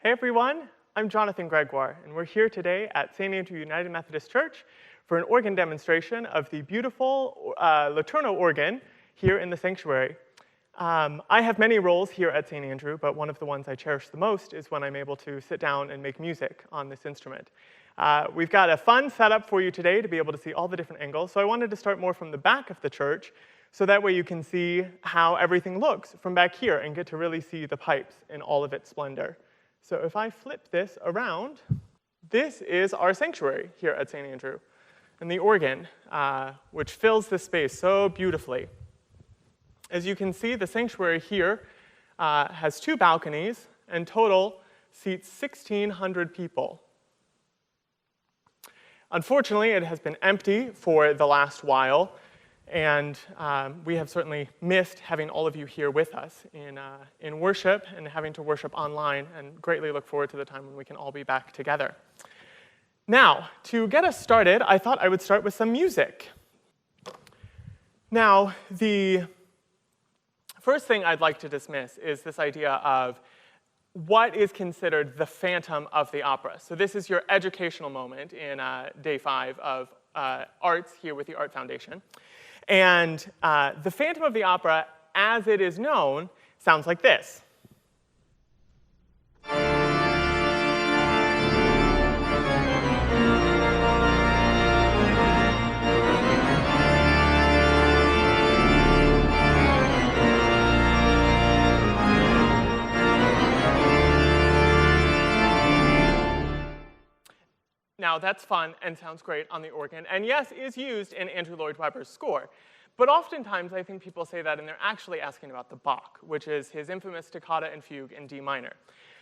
Hey everyone, I'm Jonathan Gregoire, and we're here today at St. Andrew United Methodist Church for an organ demonstration of the beautiful Létourneau organ here in the sanctuary. I have many roles here at St. Andrew, but one of the ones I cherish the most is when I'm able to sit down and make music on this instrument. We've got a fun setup for you today to be able to see all the different angles, so I wanted to start more from the back of the church, so that way you can see how everything looks from back here and get to really see the pipes in all of its splendor. So if I flip this around, this is our sanctuary here at St. Andrew, and the organ, which fills this space so beautifully. As you can see, the sanctuary here has 2 balconies, and total seats 1,600 people. Unfortunately, it has been empty for the last while, and we have certainly missed having all of you here with us in worship and having to worship online, and greatly look forward to the time when we can all be back together. Now, to get us started, I thought I would start with some music. Now, the first thing I'd like to dismiss is this idea of what is considered the phantom of the opera. So this is your educational moment in day 5 of arts here with the Art Foundation. And the Phantom of the Opera, as it is known, sounds like this. Now, that's fun and sounds great on the organ, and yes, is used in Andrew Lloyd Webber's score. But oftentimes, I think people say that, and they're actually asking about the Bach, which is his infamous Toccata and Fugue in D minor.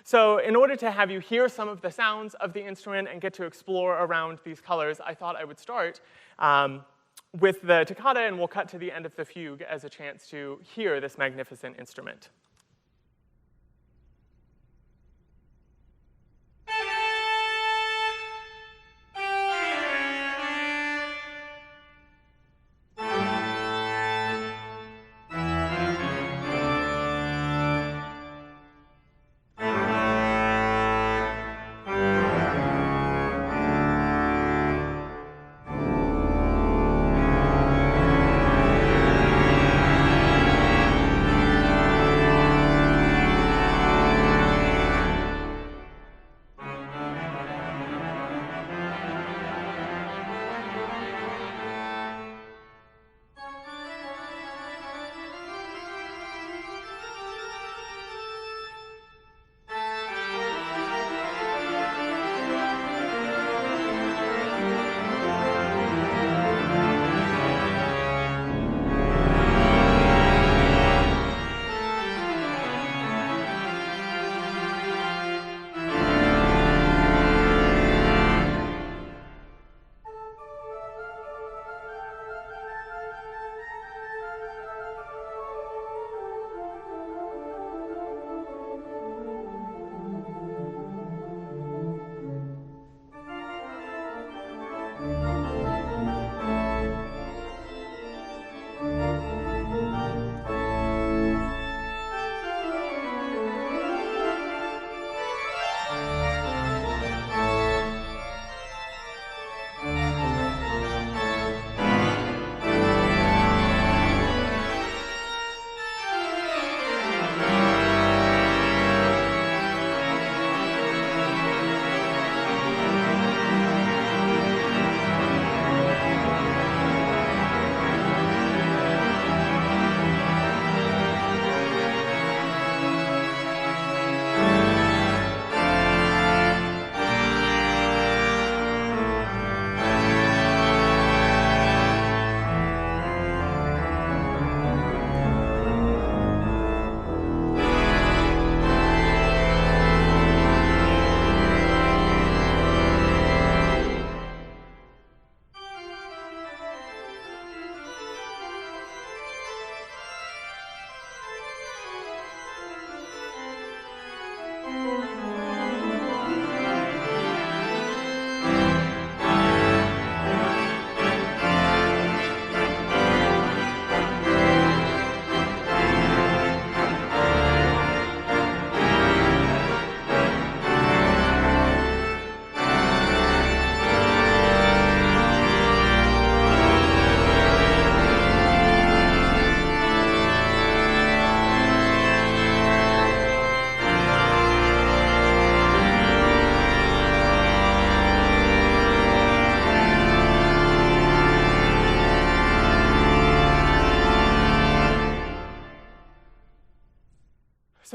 So in order to have you hear some of the sounds of the instrument and get to explore around these colors, I thought I would start with the Toccata, and we'll cut to the end of the Fugue as a chance to hear this magnificent instrument.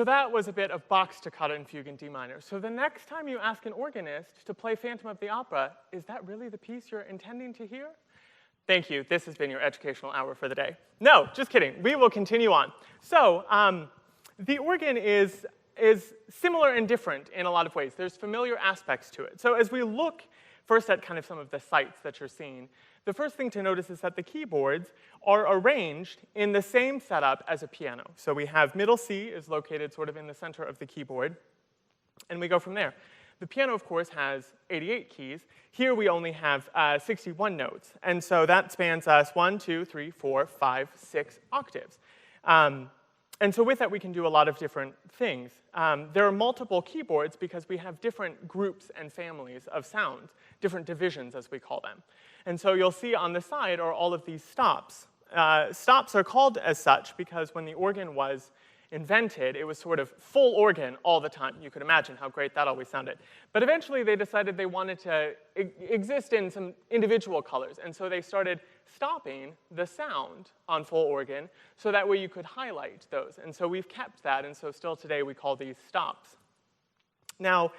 So that was a bit of Bach's Toccata and Fugue in D minor. So the next time you ask an organist to play Phantom of the Opera, is that really the piece you're intending to hear? Thank you. This has been your educational hour for the day. No, just kidding. We will continue on. So the organ is similar and different in a lot of ways. There's familiar aspects to it. So as we look first at kind of some of the sights that you're seeing, the first thing to notice is that the keyboards are arranged in the same setup as a piano. So we have middle C is located sort of in the center of the keyboard, and we go from there. The piano, of course, has 88 keys. Here we only have 61 notes, and so that spans us 1, 2, 3, 4, 5, 6 octaves. And so with that, we can do a lot of different things. There are multiple keyboards because we have different groups and families of sounds, different divisions, as we call them. And so you'll see on the side are all of these stops. Stops are called as such because when the organ was invented, it was sort of full organ all the time. You could imagine how great that always sounded. But eventually, they decided they wanted to exist in some individual colors. And so they started stopping the sound on full organ so that way you could highlight those. And so we've kept that, and so still today we call these stops. Now,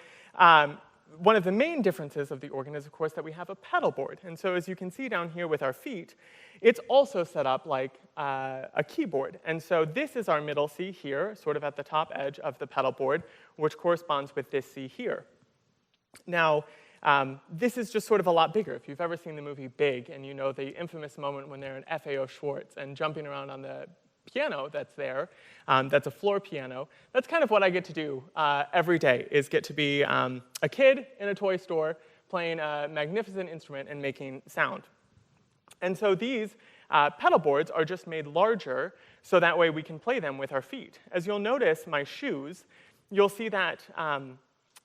one of the main differences of the organ is, of course, that we have a pedal board. And so as you can see down here with our feet, it's also set up like a keyboard. And so this is our middle C here, sort of at the top edge of the pedal board, which corresponds with this C here. Now, this is just sort of a lot bigger. If you've ever seen the movie Big, and you know the infamous moment when they're in FAO Schwartz and jumping around on the piano that's there, that's a floor piano, that's kind of what I get to do every day, is get to be a kid in a toy store playing a magnificent instrument and making sound. And so these pedal boards are just made larger so that way we can play them with our feet. As you'll notice, my shoes, you'll see that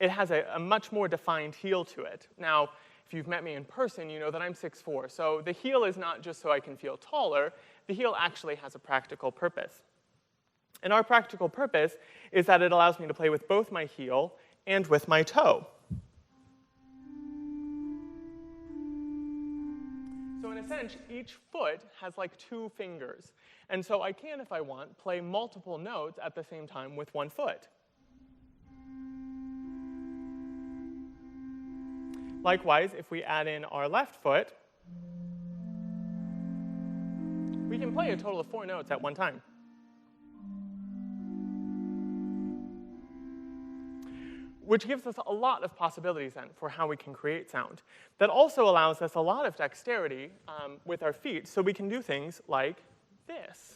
it has a much more defined heel to it. Now, if you've met me in person, you know that I'm 6'4", so the heel is not just so I can feel taller. The heel actually has a practical purpose. And our practical purpose is that it allows me to play with both my heel and with my toe. So in a sense, each foot has like 2 fingers. And so I can, if I want, play multiple notes at the same time with one foot. Likewise, if we add in our left foot, we can play a total of 4 notes at one time. Which gives us a lot of possibilities then for how we can create sound. That also allows us a lot of dexterity with our feet, so we can do things like this.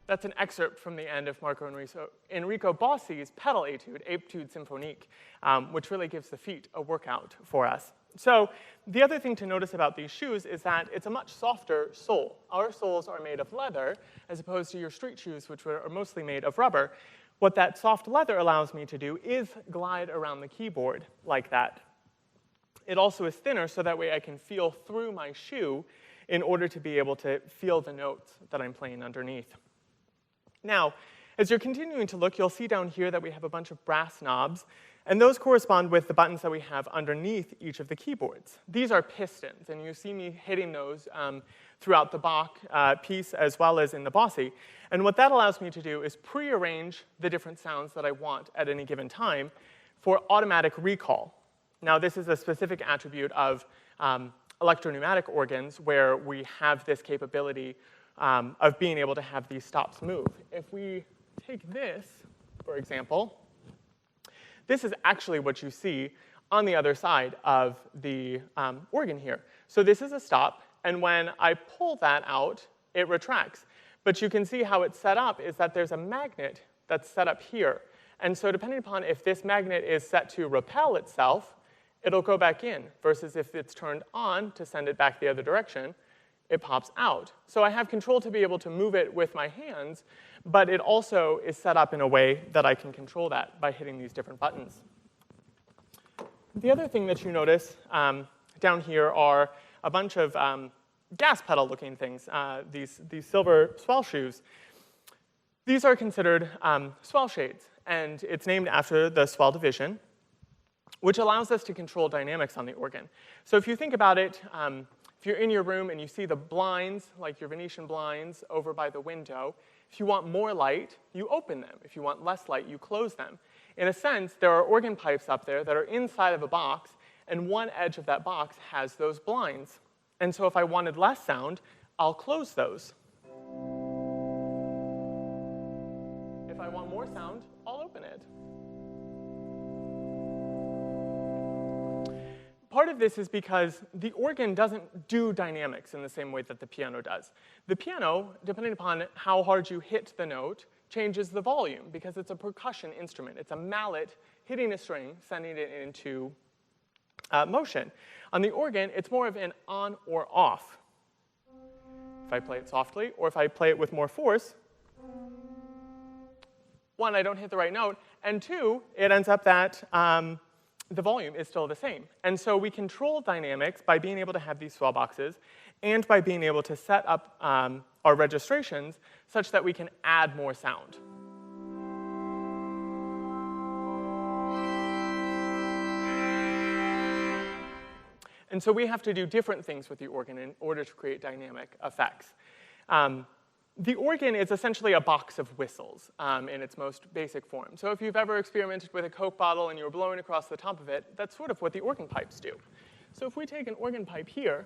That's an excerpt from the end of Marco Enrico Bossi's pedal etude, Etude Symphonique, which really gives the feet a workout for us. So the other thing to notice about these shoes is that it's a much softer sole. Our soles are made of leather, as opposed to your street shoes, which are mostly made of rubber. What that soft leather allows me to do is glide around the keyboard like that. It also is thinner, so that way I can feel through my shoe in order to be able to feel the notes that I'm playing underneath. Now, as you're continuing to look, you'll see down here that we have a bunch of brass knobs, and those correspond with the buttons that we have underneath each of the keyboards. These are pistons, and you see me hitting those throughout the Bach piece as well as in the Bossi. And what that allows me to do is prearrange the different sounds that I want at any given time for automatic recall. Now, this is a specific attribute of electro-pneumatic organs where we have this capability of being able to have these stops move. If we take this, for example, this is actually what you see on the other side of the organ here. So this is a stop, and when I pull that out, it retracts. But you can see how it's set up is that there's a magnet that's set up here. And so depending upon if this magnet is set to repel itself, it'll go back in, versus if it's turned on to send it back the other direction, it pops out. So I have control to be able to move it with my hands, but it also is set up in a way that I can control that by hitting these different buttons. The other thing that you notice down here are a bunch of gas pedal-looking things, these silver swell shoes. These are considered swell shades, and it's named after the swell division, which allows us to control dynamics on the organ. So if you think about it, if you're in your room and you see the blinds, like your Venetian blinds, over by the window, if you want more light, you open them. If you want less light, you close them. In a sense, there are organ pipes up there that are inside of a box, and one edge of that box has those blinds. And so if I wanted less sound, I'll close those. If I want more sound, I'll open it. Part of this is because the organ doesn't do dynamics in the same way that the piano does. The piano, depending upon how hard you hit the note, changes the volume because it's a percussion instrument. It's a mallet hitting a string, sending it into motion. On the organ, it's more of an on or off. If I play it softly, or if I play it with more force, one, I don't hit the right note, and two, it ends up that the volume is still the same. And so we control dynamics by being able to have these swell boxes and by being able to set up our registrations such that we can add more sound. And so we have to do different things with the organ in order to create dynamic effects. The organ is essentially a box of whistles in its most basic form. So if you've ever experimented with a Coke bottle and you were blowing across the top of it, that's sort of what the organ pipes do. So if we take an organ pipe here,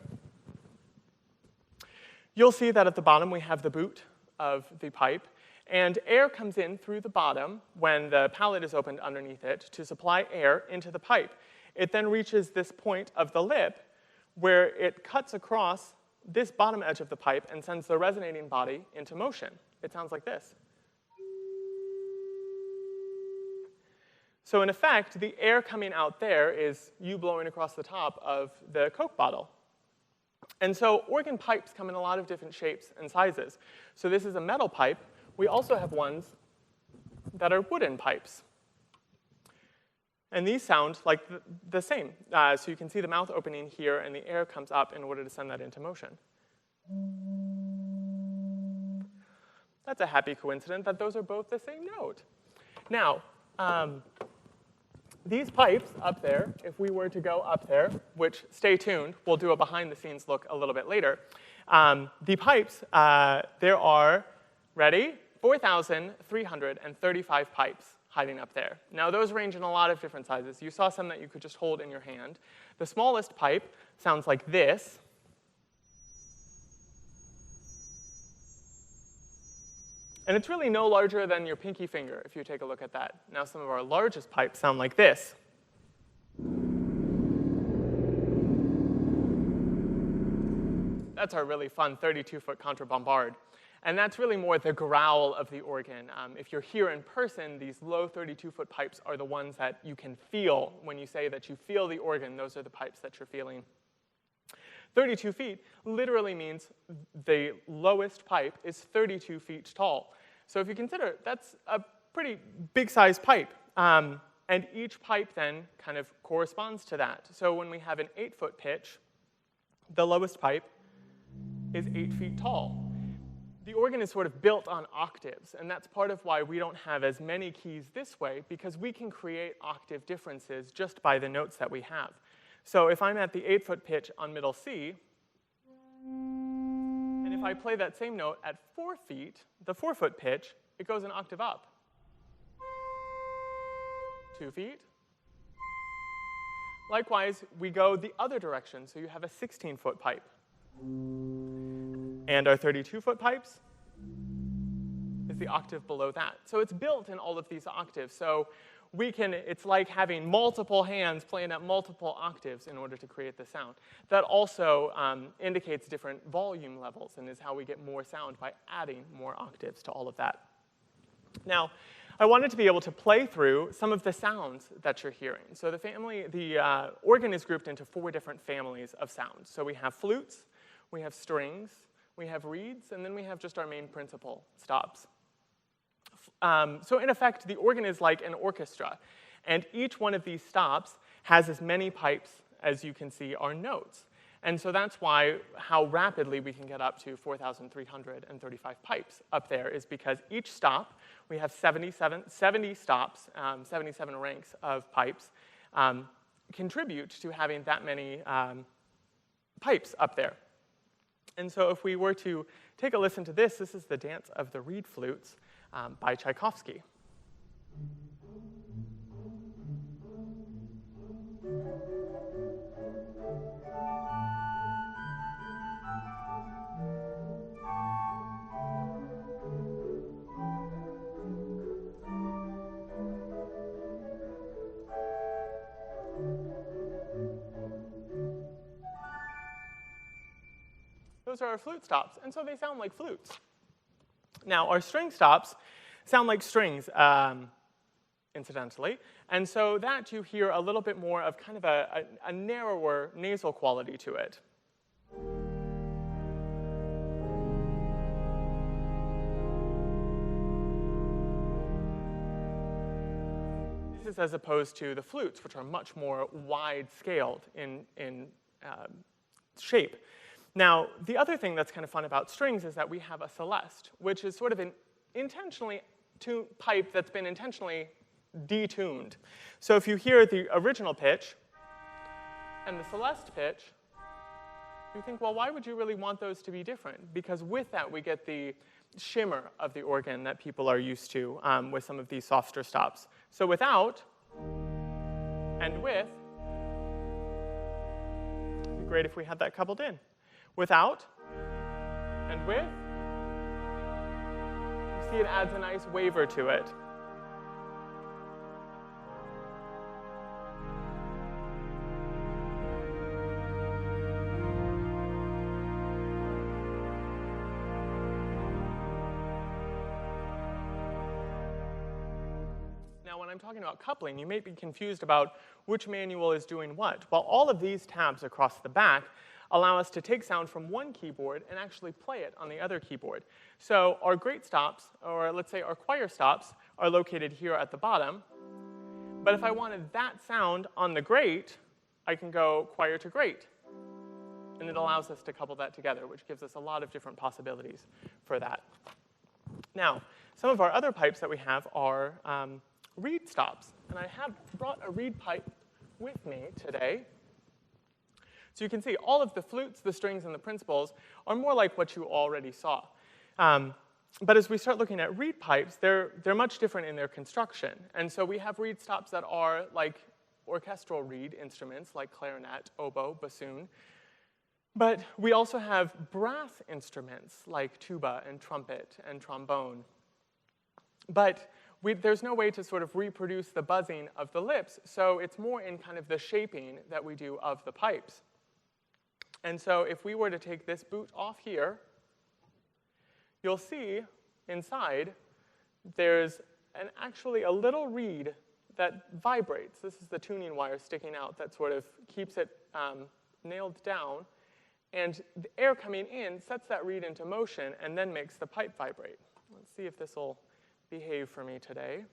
you'll see that at the bottom we have the boot of the pipe, and air comes in through the bottom when the palate is opened underneath it to supply air into the pipe. It then reaches this point of the lip where it cuts across this bottom edge of the pipe and sends the resonating body into motion. It sounds like this. So in effect, the air coming out there is you blowing across the top of the Coke bottle. And so organ pipes come in a lot of different shapes and sizes. So this is a metal pipe. We also have ones that are wooden pipes. And these sound like the same. So you can see the mouth opening here, and the air comes up in order to send that into motion. That's a happy coincidence that those are both the same note. Now, these pipes up there, if we were to go up there, which, stay tuned, we'll do a behind-the-scenes look a little bit later. The pipes, there are, ready, 4,335 pipes hiding up there. Now, those range in a lot of different sizes. You saw some that you could just hold in your hand. The smallest pipe sounds like this. And it's really no larger than your pinky finger, if you take a look at that. Now, some of our largest pipes sound like this. That's our really fun 32-foot contrabombard. And that's really more the growl of the organ. If you're here in person, these low 32-foot pipes are the ones that you can feel. When you say that you feel the organ, those are the pipes that you're feeling. 32 feet literally means the lowest pipe is 32 feet tall. So if you consider, that's a pretty big-sized pipe. And each pipe then kind of corresponds to that. So when we have an 8-foot pitch, the lowest pipe is 8 feet tall. The organ is sort of built on octaves, and that's part of why we don't have as many keys this way, because we can create octave differences just by the notes that we have. So if I'm at the 8-foot pitch on middle C, and if I play that same note at 4 feet, the 4-foot pitch, it goes an octave up. 2 feet. Likewise, we go the other direction, so you have a 16-foot pipe. And our 32-foot pipes is the octave below that. So it's built in all of these octaves. So it's like having multiple hands playing at multiple octaves in order to create the sound. That also indicates different volume levels and is how we get more sound by adding more octaves to all of that. Now, I wanted to be able to play through some of the sounds that you're hearing. So the organ is grouped into 4 different families of sounds. So we have flutes, we have strings, we have reeds, and then we have just our main principal stops. So in effect, the organ is like an orchestra, and each one of these stops has as many pipes as you can see are notes. And so that's why how rapidly we can get up to 4,335 pipes up there is because each stop, we have 70 stops, 77 ranks of pipes, contribute to having that many pipes up there. And so if we were to take a listen to this is the Dance of the Reed Flutes by Tchaikovsky. Those are our flute stops, and so they sound like flutes. Now, our string stops sound like strings, incidentally, and so that you hear a little bit more of kind of a narrower nasal quality to it. This is as opposed to the flutes, which are much more wide-scaled in shape. Now, the other thing that's kind of fun about strings is that we have a celeste, which is sort of an intentionally tuned pipe that's been intentionally detuned. So if you hear the original pitch and the celeste pitch, you think, well, why would you really want those to be different? Because with that, we get the shimmer of the organ that people are used to with some of these softer stops. So without and with, it'd be great if we had that coupled in. Without and with, you see it adds a nice waver to it. Now, when I'm talking about coupling, you may be confused about which manual is doing what. Well, all of these tabs across the back allow us to take sound from one keyboard and actually play it on the other keyboard. So our great stops, or let's say our choir stops, are located here at the bottom. But if I wanted that sound on the great, I can go choir to great. And it allows us to couple that together, which gives us a lot of different possibilities for that. Now, some of our other pipes that we have are reed stops. And I have brought a reed pipe with me today. So you can see all of the flutes, the strings, and the principals are more like what you already saw. But as we start looking at reed pipes, they're much different in their construction. And so we have reed stops that are like orchestral reed instruments, like clarinet, oboe, bassoon. But we also have brass instruments, like tuba and trumpet and trombone. But there's no way to sort of reproduce the buzzing of the lips, so it's more in kind of the shaping that we do of the pipes. And so if we were to take this boot off here, you'll see inside there's actually a little reed that vibrates. This is the tuning wire sticking out that sort of keeps it nailed down. And the air coming in sets that reed into motion and then makes the pipe vibrate. Let's see if this will behave for me today.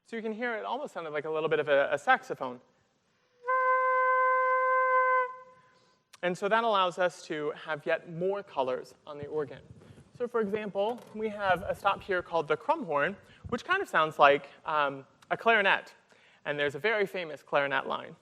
So you can hear it almost sounded like a little bit of a saxophone. And so that allows us to have yet more colors on the organ. So for example, we have a stop here called the crumhorn, which kind of sounds like a clarinet. And there's a very famous clarinet line.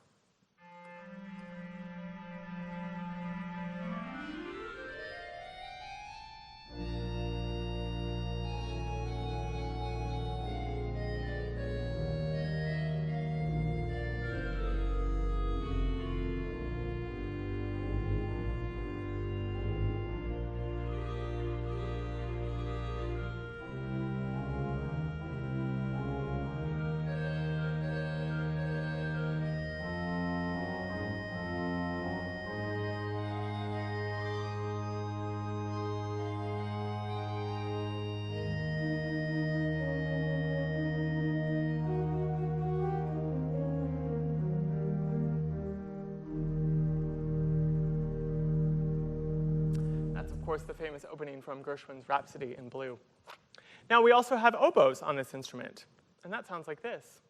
course, the famous opening from Gershwin's Rhapsody in Blue. Now, we also have oboes on this instrument, and that sounds like this.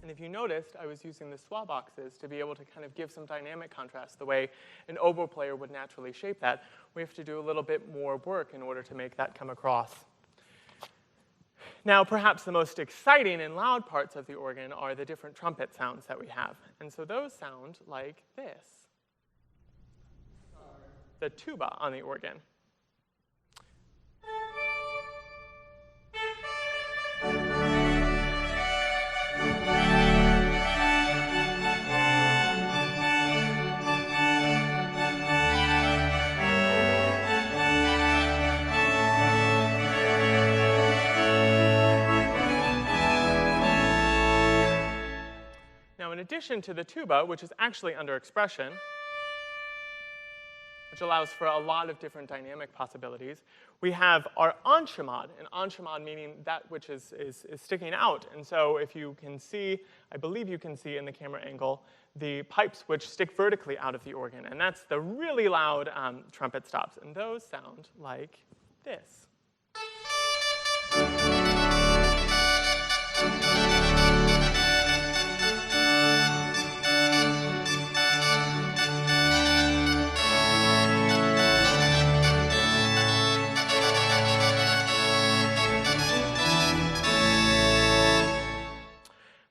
And if you noticed, I was using the swab boxes to be able to kind of give some dynamic contrast, the way an oboe player would naturally shape that. We have to do a little bit more work in order to make that come across. Now, perhaps the most exciting and loud parts of the organ are the different trumpet sounds that we have. And so those sound like this. The tuba on the organ. Now, in addition to the tuba, which is actually under expression, which allows for a lot of different dynamic possibilities, we have our enchamade, and enchamade meaning that which is sticking out. And so if you can see, I believe you can see in the camera angle, the pipes which stick vertically out of the organ. And that's the really loud trumpet stops. And those sound like this.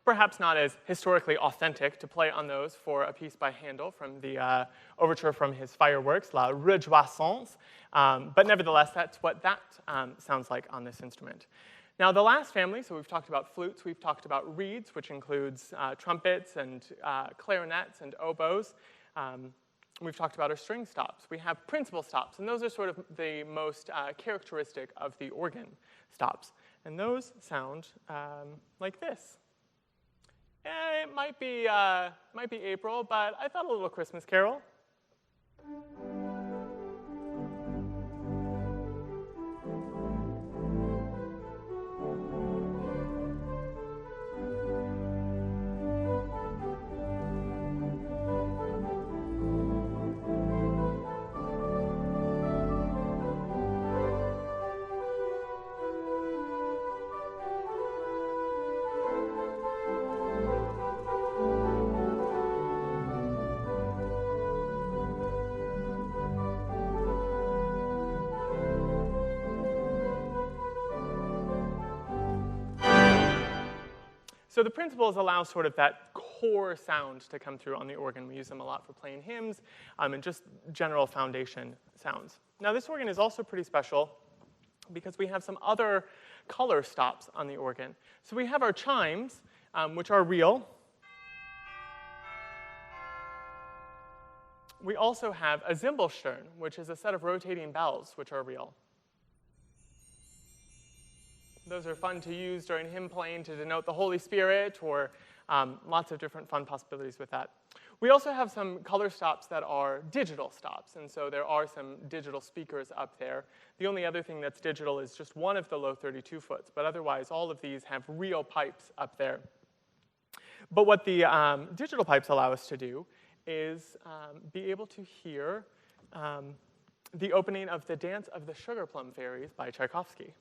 Perhaps not as historically authentic to play on those for a piece by Handel from the overture from his Fireworks, La Rejoissance, but nevertheless, that's what that sounds like on this instrument. Now, the last family, so we've talked about flutes, we've talked about reeds, which includes trumpets and clarinets and oboes. We've talked about our string stops. We have principal stops, and those are sort of the most characteristic of the organ stops. And those sound like this. It might be April, but I thought a little Christmas carol. So the principals allow sort of that core sound to come through on the organ. We use them a lot for playing hymns and just general foundation sounds. Now, this organ is also pretty special because we have some other color stops on the organ. So we have our chimes, which are real. We also have a Zimbelstern, which is a set of rotating bells, which are real. Those are fun to use during hymn playing to denote the Holy Spirit, or lots of different fun possibilities with that. We also have some color stops that are digital stops, and so there are some digital speakers up there. The only other thing that's digital is just one of the low 32 foots, but otherwise all of these have real pipes up there. But what the digital pipes allow us to do is be able to hear the opening of the Dance of the Sugar Plum Fairies by Tchaikovsky.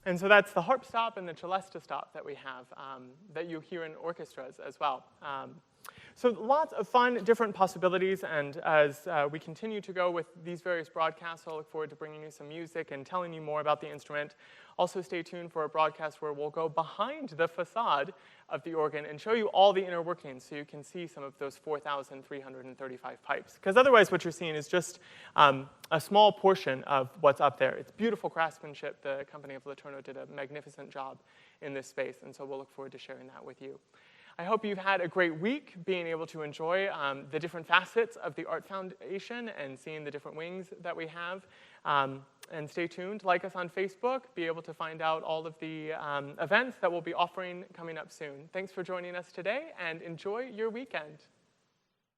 And so that's the harp stop and the celesta stop that we have that you hear in orchestras as well. So lots of fun, different possibilities, and as we continue to go with these various broadcasts, I look forward to bringing you some music and telling you more about the instrument. Also stay tuned for a broadcast where we'll go behind the facade of the organ and show you all the inner workings so you can see some of those 4,335 pipes. Because otherwise what you're seeing is just a small portion of what's up there. It's beautiful craftsmanship. The company of Létourneau did a magnificent job in this space, and so we'll look forward to sharing that with you. I hope you've had a great week being able to enjoy the different facets of the Art Foundation and seeing the different wings that we have. And stay tuned, like us on Facebook, be able to find out all of the events that we'll be offering coming up soon. Thanks for joining us today, and enjoy your weekend.